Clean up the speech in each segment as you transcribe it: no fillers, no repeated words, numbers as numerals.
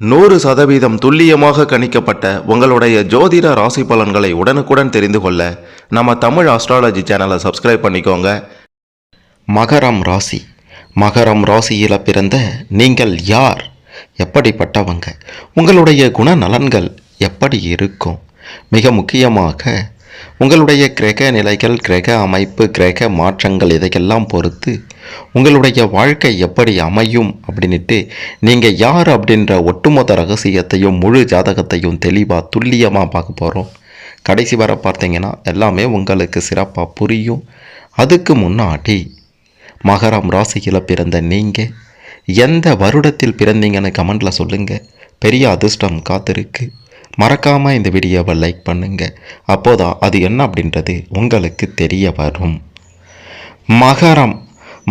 100% துல்லியமாக கணிக்கப்பட்ட உங்களுடைய ஜோதிட ராசி பலன்களை உடனுக்குடன் தெரிந்து கொள்ள நம்ம தமிழ் ஆஸ்ட்ராலஜி சேனலை சப்ஸ்கிரைப் பண்ணிக்கோங்க. மகரம் ராசி. மகரம் ராசியில் பிறந்த நீங்கள் யார்? எப்படிப்பட்டவங்க? உங்களுடைய குணநலன்கள் எப்படி இருக்கும்? மிக முக்கியமாக உங்களுடைய கிரக நிலைகள், கிரக அமைப்பு, கிரக மாற்றங்கள் இதையெல்லாம் பொறுத்து உங்களுடைய வாழ்க்கை எப்படி அமையும் அப்படின்ட்டு நீங்கள் யார் அப்படின்ற ஒட்டுமொத்த ரகசியத்தையும் முழு ஜாதகத்தையும் தெளிவாக துல்லியமாக பார்க்க போகிறோம். கடைசி வர பார்த்தீங்கன்னா எல்லாமே உங்களுக்கு சிறப்பாக புரியும். அதுக்கு முன்னாடி மகரம் ராசியில் பிறந்த நீங்கள் எந்த வருடத்தில் பிறந்தீங்கன்னு கமெண்டில் சொல்லுங்கள். பெரிய அதிர்ஷ்டம் காத்திருக்கு. மறக்காமல் இந்த வீடியோவை லைக் பண்ணுங்கள். அப்போதான் அது என்ன அப்படின்றது உங்களுக்கு தெரிய வரும்.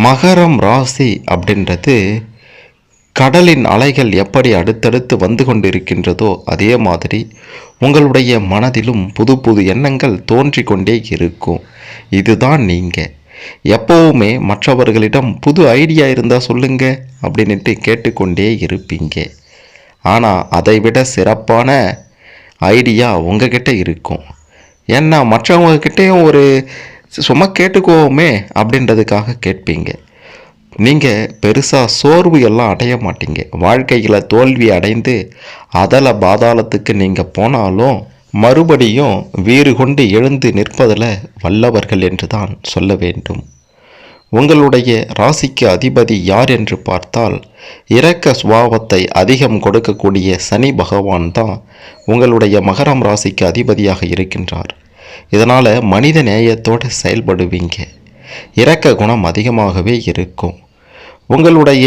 மகரம் ராசி அப்படின்றது கடலின் அலைகள் எப்படி அடுத்தடுத்து வந்து கொண்டிருக்கின்றதோ அதே மாதிரி உங்களுடைய மனதிலும் புது புது எண்ணங்கள் தோன்றிக்கொண்டே இருக்கும். இதுதான் நீங்கள். எப்போவுமே மற்றவர்களிடம் புது ஐடியா இருந்தால் சொல்லுங்க அப்படின்ட்டு கேட்டுக்கொண்டே இருப்பீங்க. ஆனால் அதை விட சிறப்பான ஐடியா உங்ககிட்ட இருக்கும். ஏன்னா மற்றவங்கக்கிட்டேயும் ஒரு சும்மா கேட்டுக்கோமே அப்படின்றதுக்காக கேட்பீங்க. நீங்கள் பெருசாக சோர்வு எல்லாம் அடைய மாட்டீங்க. வாழ்க்கையில் தோல்வி அடைந்து அதல பாதாளத்துக்கு நீங்கள் போனாலும் மறுபடியும் வீறு கொண்டு எழுந்து நிற்பதில் வல்லவர்கள் என்று தான் சொல்ல வேண்டும். உங்களுடைய ராசிக்கு அதிபதி யார் என்று பார்த்தால் இரக்க சுபாவத்தை அதிகம் கொடுக்கக்கூடிய சனி பகவான் தான் உங்களுடைய மகரம் ராசிக்கு அதிபதியாக இருக்கின்றார். இதனால் மனித நேயத்தோடு செயல்படுவீங்க. இரக்க குணம் அதிகமாகவே இருக்கும். உங்களுடைய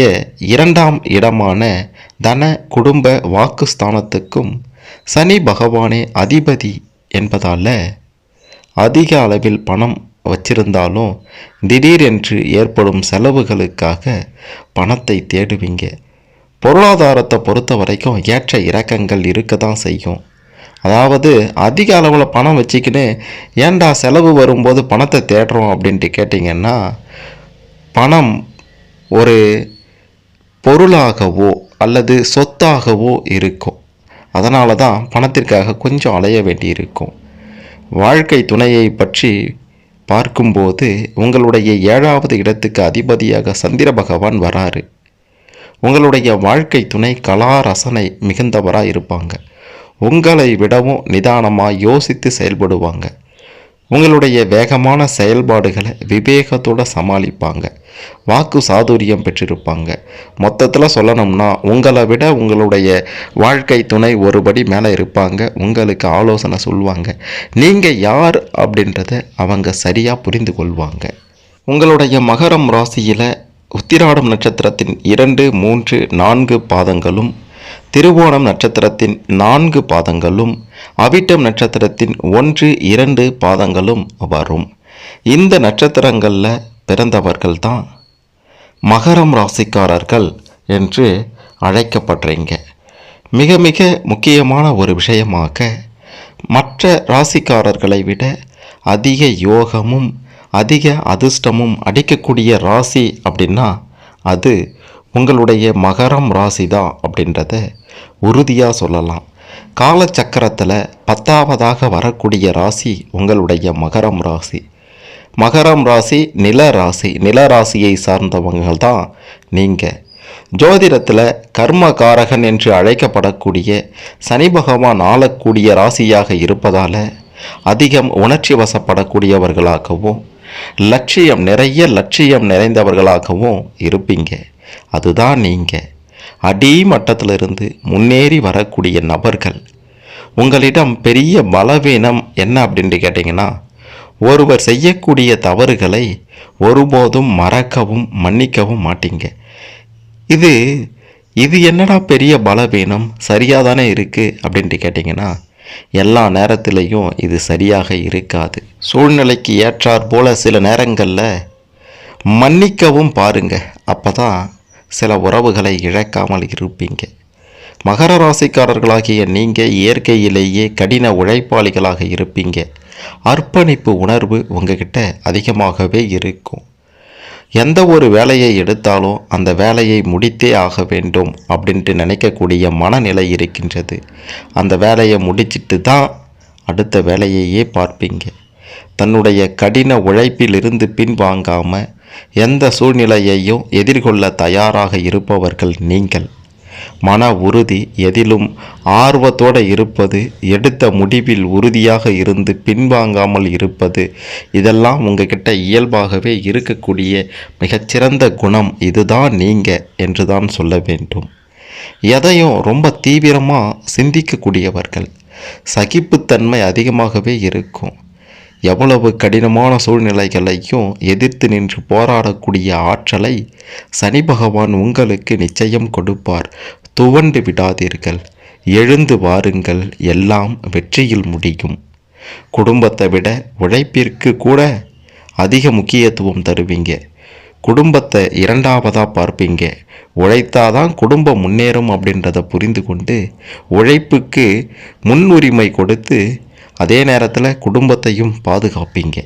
2ஆம் இடமான தன குடும்ப வாக்குஸ்தானத்துக்கும் சனி பகவானே அதிபதி என்பதால் அதிக அளவில் பணம் வச்சிருந்தாலும் திடீரென்று ஏற்படும் செலவுகளுக்காக பணத்தை தேடுவீங்க. பொருளாதாரத்தை பொறுத்த வரைக்கும் ஏற்ற இறக்கங்கள் இருக்க தான் செய்யும். அதாவது அதிக அளவில் பணம் வச்சுக்கின்னு ஏண்டா செலவு வரும்போது பணத்தை தேடுறோம் அப்படின்ட்டு கேட்டிங்கன்னா, பணம் ஒரு பொருளாகவோ அல்லது சொத்தாகவோ இருக்கும். அதனால தான் பணத்திற்காக கொஞ்சம் அலைய வேண்டியிருக்கும். வாழ்க்கை துணையை பற்றி பார்க்கும்போது உங்களுடைய 7வது இடத்துக்கு அதிபதியாக சந்திர பகவான் வராரு. உங்களுடைய வாழ்க்கை துணை கலா ரசனை மிகுந்தவராக இருப்பாங்க. உங்களை விடவும் நிதானமாக யோசித்து செயல்படுவாங்க. உங்களுடைய வேகமான செயல்பாடுகளை விவேகத்தோடு சமாளிப்பாங்க. வாக்கு சாதுரியம் பெற்றிருப்பாங்க. மொத்தத்தில் சொல்லணும்னா உங்களை விட உங்களுடைய வாழ்க்கை துணை ஒருபடி மேலே இருப்பாங்க. உங்களுக்கு ஆலோசனை சொல்லுவாங்க. நீங்கள் யார் அப்படின்றத அவங்க சரியாக புரிந்து கொள்வாங்க. உங்களுடைய மகரம் ராசியில் உத்திராடம் நட்சத்திரத்தின் 2, 3, 4 பாதங்களும், திருவோணம் நட்சத்திரத்தின் 4 பாதங்களும், அவிட்டம் நட்சத்திரத்தின் 1, 2 பாதங்களும் வரும். இந்த நட்சத்திரங்களில் பிறந்தவர்கள் தான் மகரம் ராசிக்காரர்கள் என்று அழைக்கப்படுறீங்க. மிக மிக முக்கியமான ஒரு விஷயமாக மற்ற ராசிக்காரர்களை விட அதிக யோகமும் அதிக அதிர்ஷ்டமும் அடிக்கக்கூடிய ராசி அப்படின்னா அது உங்களுடைய மகரம் ராசி தான் அப்படின்றத உறுதியாக சொல்லலாம். காலச்சக்கரத்தில் 10ஆவதாக வரக்கூடிய ராசி உங்களுடைய மகரம் ராசி. மகரம் ராசி நில ராசி. நில ராசியை சார்ந்தவங்க தான் நீங்கள். ஜோதிடத்தில் கர்மகாரகன் என்று அழைக்கப்படக்கூடிய சனி பகவான் ஆளக்கூடிய ராசியாக இருப்பதால் அதிகம் உணர்ச்சி வசப்படக்கூடியவர்களாகவும் நிறைய லட்சியம் நிறைந்தவர்களாகவும் இருப்பீங்க. அதுதான் நீங்கள். அடிமட்டத்திலிருந்து முன்னேறி வரக்கூடிய நபர்கள். உங்களிடம் பெரிய பலவீனம் என்ன அப்படின்ட்டு கேட்டிங்கன்னா, ஒருவர் செய்யக்கூடிய தவறுகளை ஒருபோதும் மறக்கவும் மன்னிக்கவும் மாட்டீங்க. இது என்னடா பெரிய பலவீனம், சரியாக தானே இருக்குது அப்படின்ட்டு கேட்டிங்கன்னா, எல்லா நேரத்திலையும் இது சரியாக இருக்காது. சூழ்நிலைக்கு ஏற்றாற் போல சில நேரங்களில் மன்னிக்கவும் பாருங்க. அப்போ தான் சில உறவுகளை இழக்காமல் இருப்பீங்க. மகர ராசிக்காரர்களாகிய நீங்கள் இயற்கையிலேயே கடின உழைப்பாளிகளாக இருப்பீங்க. அர்ப்பணிப்பு உணர்வு உங்ககிட்ட அதிகமாகவே இருக்கும். எந்த ஒரு வேலையை எடுத்தாலும் அந்த வேலையை முடித்தே ஆக வேண்டும் அப்படின்ட்டு நினைக்கக்கூடிய மனநிலை இருக்கின்றது. அந்த வேலையை முடிச்சிட்டு தான் அடுத்த வேலையையே பார்ப்பீங்க. தன்னுடைய கடின உழைப்பிலிருந்து பின்வாங்காமல் எந்த சூழ்நிலையையும் எதிர்கொள்ள தயாராக இருப்பவர்கள் நீங்கள். மன உறுதி, எதிலும் ஆர்வத்தோடு இருப்பது, எடுத்த முடிவில் உறுதியாக இருந்து பின்வாங்காமல் இருப்பது, இதெல்லாம் உங்ககிட்ட இயல்பாகவே இருக்கக்கூடிய மிகச்சிறந்த குணம். இதுதான் நீங்கள் என்று தான் சொல்ல வேண்டும். எதையும் ரொம்ப தீவிரமாக சிந்திக்கக்கூடியவர்கள். சகிப்புத்தன்மை அதிகமாகவே இருக்கும். எவ்வளவு கடினமான சூழ்நிலைகளையும் எதிர்த்து நின்று போராடக்கூடிய ஆற்றலை சனி பகவான் உங்களுக்கு நிச்சயம் கொடுப்பார். துவண்டு விடாதீர்கள், எழுந்து வாருங்கள், எல்லாம் வெற்றியில் முடியும். குடும்பத்தை விட உழைப்பிற்கு கூட அதிக முக்கியத்துவம் தருவீங்க. குடும்பத்தை இரண்டாவதாக பார்ப்பீங்க. உழைத்தாதான் குடும்பம் முன்னேறும் அப்படின்றத புரிந்து கொண்டு உழைப்புக்கு முன்னுரிமை கொடுத்து அதே நேரத்தில் குடும்பத்தையும் பாதுகாப்பீங்க.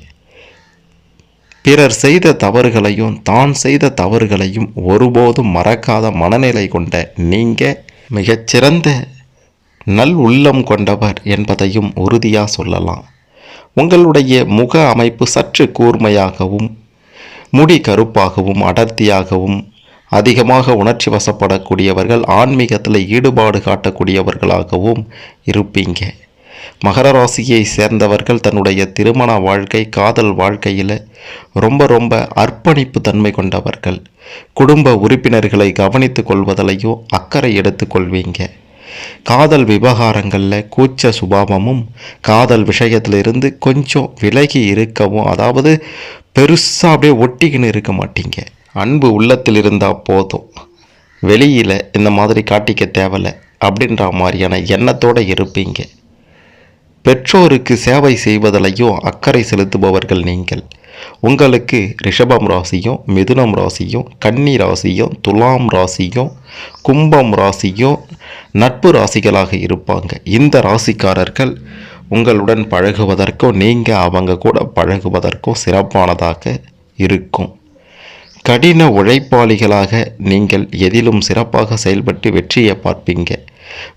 பிறர் செய்த தவறுகளையும் தான் செய்த தவறுகளையும் ஒருபோதும் மறக்காத மனநிலை கொண்ட நீங்கள் மிகச்சிறந்த நல் உள்ளம் கொண்டவர் என்பதையும் உறுதியாக சொல்லலாம். உங்களுடைய முக அமைப்பு சற்று கூர்மையாகவும், முடி கருப்பாகவும், அடர்த்தியாகவும், அதிகமாக உணர்ச்சி வசப்படக்கூடியவர்கள், ஆன்மீகத்தில் ஈடுபாடு காட்டக்கூடியவர்களாகவும் இருப்பீங்க. மகர ராசியை சேர்ந்தவர்கள் தன்னுடைய திருமண வாழ்க்கை, காதல் வாழ்க்கையில் ரொம்ப அர்ப்பணிப்பு தன்மை கொண்டவர்கள். குடும்ப உறுப்பினர்களை கவனித்து கொள்வதிலையும் அக்கறை எடுத்துக்கொள்வீங்க. காதல் விவகாரங்களில் கூச்ச சுபாவமும், காதல் விஷயத்திலிருந்து கொஞ்சம் விலகி இருக்கவும், அதாவது பெருசாக அப்படியே ஒட்டிக்கின்னு இருக்க மாட்டீங்க. அன்பு உள்ளத்தில் இருந்தால் போதும், வெளியில் இந்த மாதிரி காட்டிக்க தேவையில்லை அப்படின்ற மாதிரியான எண்ணத்தோடு இருப்பீங்க. பெற்றோருக்கு சேவை செய்வதிலையும் அக்கறை செலுத்துபவர்கள் நீங்கள். உங்களுக்கு ரிஷபம் ராசியும், மிதுனம் ராசியும், கன்னி ராசியும், துலாம் ராசியும், கும்பம் ராசியும் நட்பு ராசிகளாக இருப்பாங்க. இந்த ராசிக்காரர்கள் உங்களுடன் பழகுவதற்கும் நீங்கள் அவங்க கூட பழகுவதற்கும் சிறப்பானதாக இருக்கும். கடின உழைப்பாளிகளாக நீங்கள் எதிலும் சிறப்பாக செயல்பட்டு வெற்றியை பார்ப்பீங்க.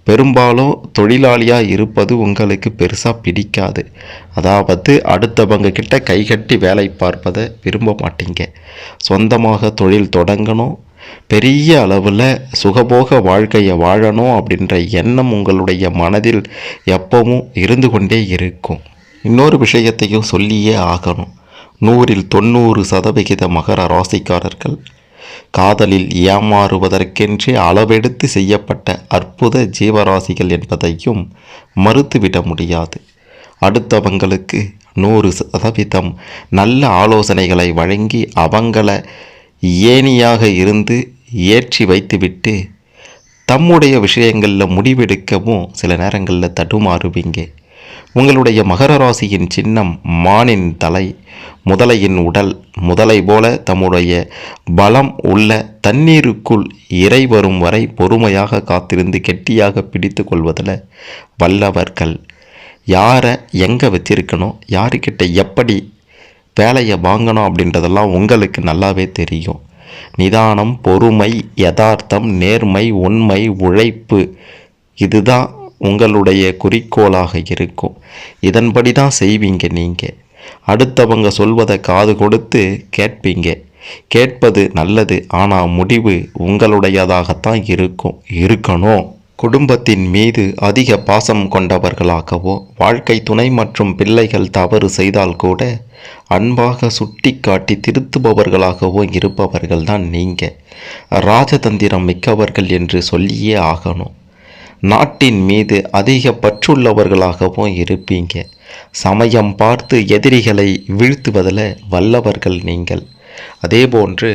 பெரும்பாலும் தொழிலாளியாக இருப்பது உங்களுக்கு பெருசாக பிடிக்காது. அதாவது அடுத்தவங்க கிட்ட கைகட்டி வேலை பார்ப்பதை விரும்ப மாட்டீங்க. சொந்தமாக தொழில் தொடங்கணும், பெரிய அளவில் சுகபோக வாழ்க்கையை வாழணும் அப்படின்ற எண்ணம் உங்களுடைய மனதில் எப்பவும் இருந்து கொண்டே இருக்கும். இன்னொரு விஷயத்தையும் சொல்லியே ஆகணும். 100ல் 90% மகர ராசிக்காரர்கள் காதலில் ஏமாறுவதற்கென்றே அளவெடுத்து செய்யப்பட்ட அற்புத ஜீவராசிகள் என்பதையும் மறுத்துவிட முடியாது. அடுத்தவங்களுக்கு 100% நல்ல ஆலோசனைகளை வழங்கி அவங்கள ஏணியாக இருந்து ஏற்றி வைத்துவிட்டு தம்முடைய விஷயங்களில் முடிவெடுக்கவும் சில நேரங்களில் தடுமாறுவீங்க. உங்களுடைய மகர ராசியின் சின்னம் மானின் தலை, முதலையின் உடல். முதலை போல தம்முடைய பலம் உள்ள தண்ணீருக்குள் இறை வரும் வரை பொறுமையாக காத்திருந்து கெட்டியாக பிடித்து கொள்வதில் வல்லவர்கள். யாரை எங்கே வச்சிருக்கணும், யாருக்கிட்ட எப்படி வேலையை வாங்கணும் அப்படின்றதெல்லாம் உங்களுக்கு நல்லாவே தெரியும். நிதானம், பொறுமை, யதார்த்தம், நேர்மை, உண்மை, உழைப்பு, இதுதான் உங்களுடைய குறிக்கோளாக இருக்கும். இதன்படி தான் செய்வீங்க. நீங்கள் அடுத்தவங்க சொல்வதை காது கொடுத்து கேட்பீங்க. கேட்பது நல்லது, ஆனால் முடிவு உங்களுடையதாகத்தான் இருக்கணும். குடும்பத்தின் மீது அதிக பாசம் கொண்டவர்களாகவோ, வாழ்க்கை துணை மற்றும் பிள்ளைகள் தவறு செய்தால் கூட அன்பாக சுட்டி காட்டி திருத்துபவர்களாகவோ இருப்பவர்கள் தான் நீங்கள். ராஜதந்திரம் மிக்கவர்கள் என்று சொல்லியே ஆகணும். நாட்டின் மீது அதிக பற்றுள்ளவர்களாகவும் இருப்பீங்க. சமயம் பார்த்து எதிரிகளை வீழ்த்துவதில் வல்லவர்கள் நீங்கள். அதேபோன்று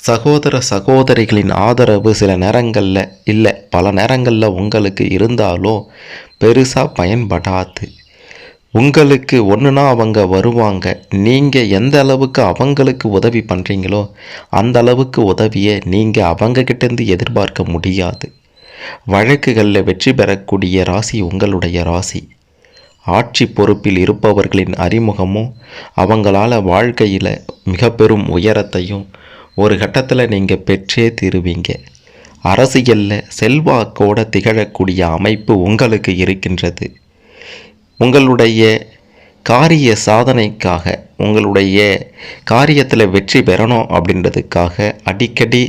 சகோதர சகோதரிகளின் ஆதரவு சில நேரங்களில் இல்லை, பல நேரங்களில் உங்களுக்கு இருந்தாலும் பெருசாக பயன்படாது. உங்களுக்கு ஒன்றுனா அவங்க வருவாங்க. நீங்கள் எந்த அளவுக்கு அவங்களுக்கு உதவி பண்ணுறீங்களோ அந்த அளவுக்கு உதவியை நீங்கள் அவங்கக்கிட்டேருந்து எதிர்பார்க்க முடியாது. வழக்குகளில் வெற்றி பெறக்கூடிய ராசி உங்களுடைய ராசி. ஆட்சி பொறுப்பில் இருப்பவர்களின் அறிமுகமும் அவங்களால வாழ்க்கையில் மிக பெரும் உயரத்தையும் ஒரு கட்டத்தில் நீங்கள் பெற்றே தீருவீங்க. அரசியலில் செல்வாக்கோட திகழக்கூடிய அமைப்பு உங்களுக்கு இருக்கின்றது. உங்களுடைய காரிய சாதனைக்காக, உங்களுடைய காரியத்தில் வெற்றி பெறணும் அப்படின்றதுக்காக அடிக்கடி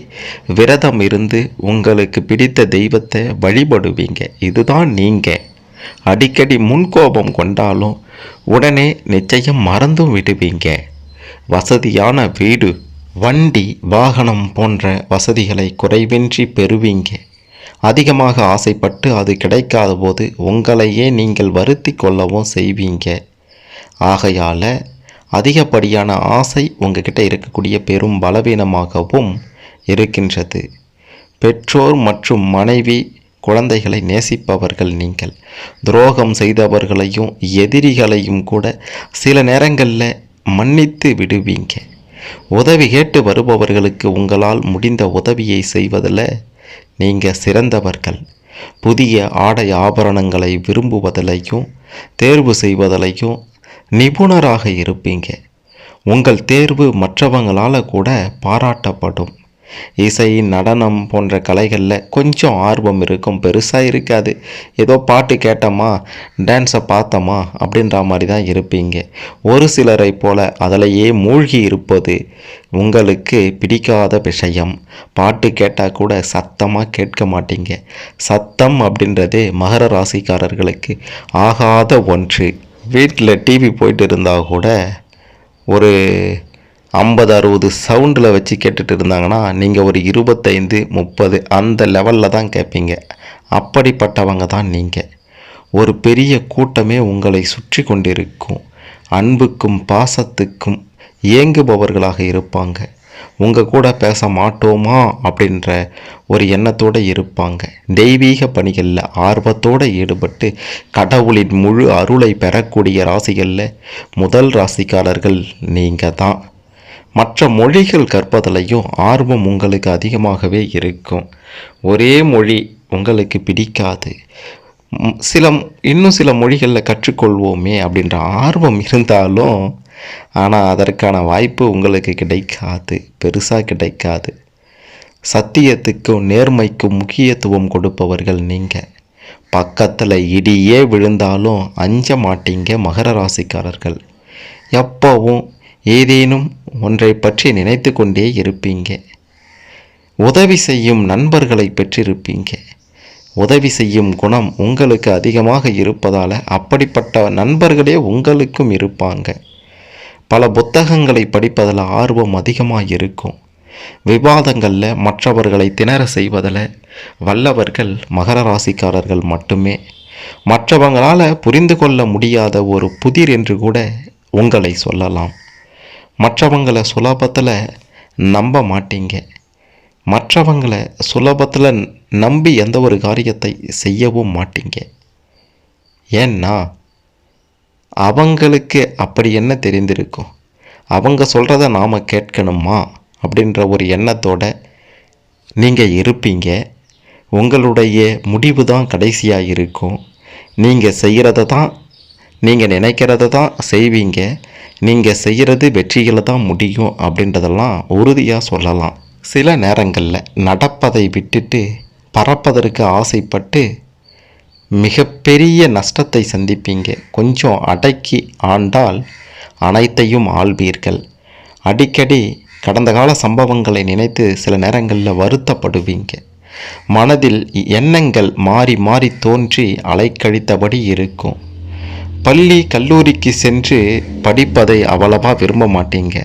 விரதம் இருந்து உங்களுக்கு பிடித்த தெய்வத்தை வழிபடுவீங்க. இதுதான் நீங்கள். அடிக்கடி முன்கோபம் கொண்டாலும் உடனே நிச்சயம் மறந்தும் விடுவீங்க. வசதியான வீடு, வண்டி, வாகனம் போன்ற வசதிகளை குறைவின்றி பெறுவீங்க. அதிகமாக ஆசைப்பட்டு அது கிடைக்காத போது உங்களையே நீங்கள் வருத்தி கொள்ளவும் செய்வீங்க. ஆகையால் அதிகப்படியான ஆசை உங்ககிட்ட இருக்கக்கூடிய பெரும் பலவீனமாகவும் இருக்கின்றது. பெற்றோர் மற்றும் மனைவி, குழந்தைகளை நேசிப்பவர்கள் நீங்கள். துரோகம் செய்தவர்களையும் எதிரிகளையும் கூட சில நேரங்களில் மன்னித்து விடுவீங்க. உதவி கேட்டு வருபவர்களுக்கு உங்களால் முடிந்த உதவியை செய்வதில் நீங்கள் சிறந்தவர்கள். புதிய ஆடை ஆபரணங்களை விரும்புவதிலையும் தேர்வு செய்வதிலையும் நிபுணராக இருப்பீங்க. உங்கள் தேர்வு மற்றவங்களால் கூட பாராட்டப்படும். இசை, நடனம் போன்ற கலைகளில் கொஞ்சம் ஆர்வம் இருக்கும், பெருசாக இருக்காது. ஏதோ பாட்டு கேட்டோமா, டான்ஸை பார்த்தோமா அப்படின்ற மாதிரி தான் இருப்பீங்க. ஒரு சிலரை போல் அதிலேயே மூழ்கி இருப்பது உங்களுக்கு பிடிக்காத விஷயம். பாட்டு கேட்டால் கூட சத்தமாக கேட்க மாட்டீங்க. சத்தம் அப்படின்றதே மகர ராசிக்காரர்களுக்கு ஆகாத ஒன்று. வீட்டில் டிவி போயிட்டு இருந்தால் கூட ஒரு 50-60 சவுண்டில் வச்சு கேட்டுட்டு இருந்தாங்கன்னா நீங்கள் ஒரு 25-30 அந்த லெவலில் தான் கேட்பீங்க. அப்படிப்பட்டவங்க தான் நீங்கள். ஒரு பெரிய கூட்டமே உங்களை சுற்றி கொண்டிருக்கும். அன்புக்கும் பாசத்துக்கும் ஏங்குபவர்களாக இருப்பாங்க. உங்கள் கூட பேச மாட்டோமா அப்படின்ற ஒரு எண்ணத்தோடு இருப்பாங்க. தெய்வீக பணிகளில் ஆர்வத்தோடு ஈடுபட்டு கடவுளின் முழு அருளை பெறக்கூடிய ராசிகளில் முதல் ராசிக்காரர்கள் நீங்கள் தான். மற்ற மொழிகள் கற்பதிலையும் ஆர்வம் உங்களுக்கு அதிகமாகவே இருக்கும். ஒரே மொழி உங்களுக்கு பிடிக்காது. இன்னும் சில மொழிகளில் கற்றுக்கொள்வோமே அப்படின்ற ஆர்வம் இருந்தாலும் ஆனால் அதற்கான வாய்ப்பு உங்களுக்கு கிடைக்காது, பெருசாக கிடைக்காது. சத்தியத்துக்கும் நேர்மைக்கும் முக்கியத்துவம் கொடுப்பவர்கள் நீங்கள். பக்கத்தில் இடியே விழுந்தாலும் அஞ்ச மாட்டீங்க மகர ராசிக்காரர்கள். எப்போவும் ஏதேனும் ஒன்றை பற்றி நினைத்து கொண்டே இருப்பீங்க. உதவி செய்யும் நண்பர்களை பெற்றிருப்பீங்க. உதவி செய்யும் குணம் உங்களுக்கு அதிகமாக இருப்பதால் அப்படிப்பட்ட நண்பர்களே உங்களுக்கும் இருப்பாங்க. பல புத்தகங்களை படிப்பதில் ஆர்வம் அதிகமாக இருக்கும். விவாதங்களில் மற்றவர்களை திணற செய்வதில் வல்லவர்கள் மகர ராசிக்காரர்கள் மட்டுமே. மற்றவங்களால் புரிந்து கொள்ள முடியாத ஒரு புதிர் என்று கூட உங்களை சொல்லலாம். மற்றவங்களை சுலபத்தில் நம்ப மாட்டீங்க. மற்றவங்களை சுலபத்தில் நம்பி எந்த ஒரு காரியத்தை செய்யவும் மாட்டீங்க. ஏன்னா அவங்களுக்கு அப்படி என்ன தெரிந்திருக்கும், அவங்க சொல்கிறத நாம் கேட்கணுமா அப்படின்ற ஒரு எண்ணத்தோடு நீங்கள் இருப்பீங்க. உங்களுடைய முடிவு தான் கடைசியாக இருக்கும். நீங்கள் செய்கிறத தான், நீங்கள் நினைக்கிறத தான் செய்வீங்க. நீங்கள் செய்கிறது வெற்றியில் தான் முடியும் அப்படின்றதெல்லாம் உறுதியாக சொல்லலாம். சில நேரங்களில் நடப்பதை விட்டுட்டு பறப்பதற்கு ஆசைப்பட்டு மிகப்பெரிய நஷ்டத்தை சந்திப்பீங்க. கொஞ்சம் அடக்கி ஆண்டால் அனைத்தையும் ஆள்வீர்கள். அடிக்கடி கடந்த கால சம்பவங்களை நினைத்து சில நேரங்களில் வருத்தப்படுவீங்க. மனதில் எண்ணங்கள் மாறி மாறி தோன்றி அலைக்கழித்தபடி இருக்கும். பள்ளி கல்லூரிக்கு சென்று படிப்பதை அவ்வளவா விரும்ப மாட்டீங்க.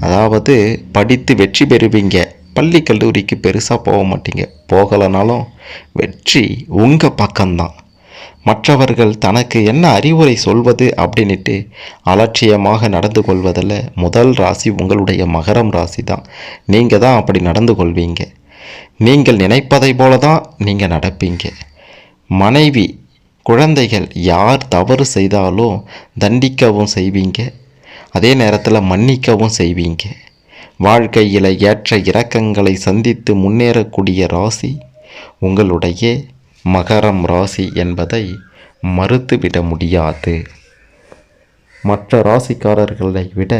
அதாவது படித்து வெற்றி பெறுவீங்க, பள்ளி கல்லூரிக்கு பெருசாக போக மாட்டீங்க. போகலைனாலும் வெற்றி உங்கள் பக்கம்தான். மற்றவர்கள் தனக்கு என்ன அறிவுரை சொல்வது அப்படின்ட்டு அலட்சியமாக நடந்து கொள்வதில் முதல் ராசி உங்களுடைய மகரம் ராசி தான். நீங்கள் தான் அப்படி நடந்து கொள்வீங்க. நீங்கள் நினைப்பதை போல தான் நீங்கள் நடப்பீங்க. மனைவி, குழந்தைகள் யார் தவறு செய்தாலும் தண்டிக்கவும் செய்வீங்க. அதே நேரத்தில் மன்னிக்கவும் செய்வீங்க. வாழ்க்கையில் ஏற்ற இறக்கங்களை சந்தித்து முன்னேறக்கூடிய ராசி உங்களுடைய மகரம் ராசி என்பதை மறுத்துவிட முடியாது. மற்ற ராசிக்காரர்களை விட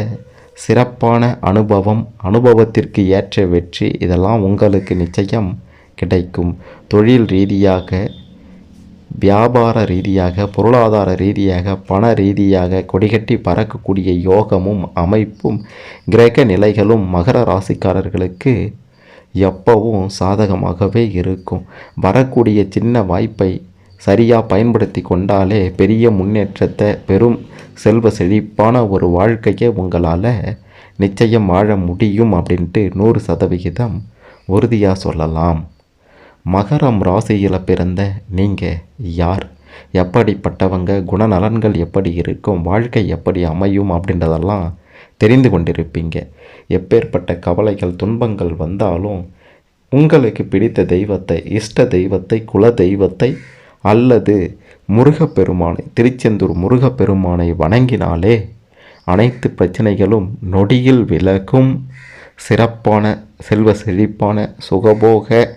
சிறப்பான அனுபவம், அனுபவத்திற்கு ஏற்ற வெற்றி இதெல்லாம் உங்களுக்கு நிச்சயம் கிடைக்கும். தொழில் ரீதியாக, வியாபார ரீதியாக, பொருளாதார ரீதியாக, பண ரீதியாக கொடிகட்டி பறக்கக்கூடிய யோகமும் அமைப்பும் கிரக நிலைகளும் மகர ராசிக்காரர்களுக்கு எப்பவும் சாதகமாகவே இருக்கும். வரக்கூடிய சின்ன வாய்ப்பை சரியாக பயன்படுத்தி கொண்டாலே பெரிய முன்னேற்றத்தை, பெரும் செல்வ செழிப்பான ஒரு வாழ்க்கையை உங்களால் நிச்சயம் வாழ முடியும் அப்படின்ட்டு 100% உறுதியாக சொல்லலாம். மகரம் ராசியில் பிறந்த நீங்கள் யார், எப்படிப்பட்டவங்க, குணநலன்கள் எப்படி இருக்கும், வாழ்க்கை எப்படி அமையும் அப்படின்றதெல்லாம் தெரிந்து கொண்டிருப்பீங்க. எப்பேற்பட்ட கவலைகள் துன்பங்கள் வந்தாலும் உங்களுக்கு பிடித்த தெய்வத்தை, இஷ்ட தெய்வத்தை, குல தெய்வத்தை அல்லது முருகப்பெருமானை, திருச்செந்தூர் முருகப்பெருமானை வணங்கினாலே அனைத்து பிரச்சனைகளும் நொடியில் விலகும். சிறப்பான செல்வ செழிப்பான சுகபோக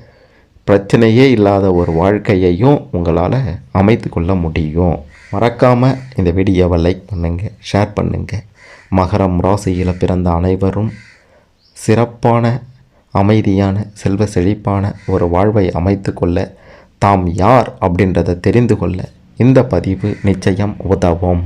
பிரச்சனையே இல்லாத ஒரு வாழ்க்கையையும் உங்களால் அமைத்து கொள்ள முடியும். மறக்காமல் இந்த வீடியோவை லைக் பண்ணுங்கள், ஷேர் பண்ணுங்கள். மகரம் ராசியில் பிறந்த அனைவரும் சிறப்பான அமைதியான செல்வ செழிப்பான ஒரு வாழ்வை அமைத்து கொள்ள, தாம் யார் அப்படின்றத தெரிந்து கொள்ள இந்த பதிவு நிச்சயம் உதவும்.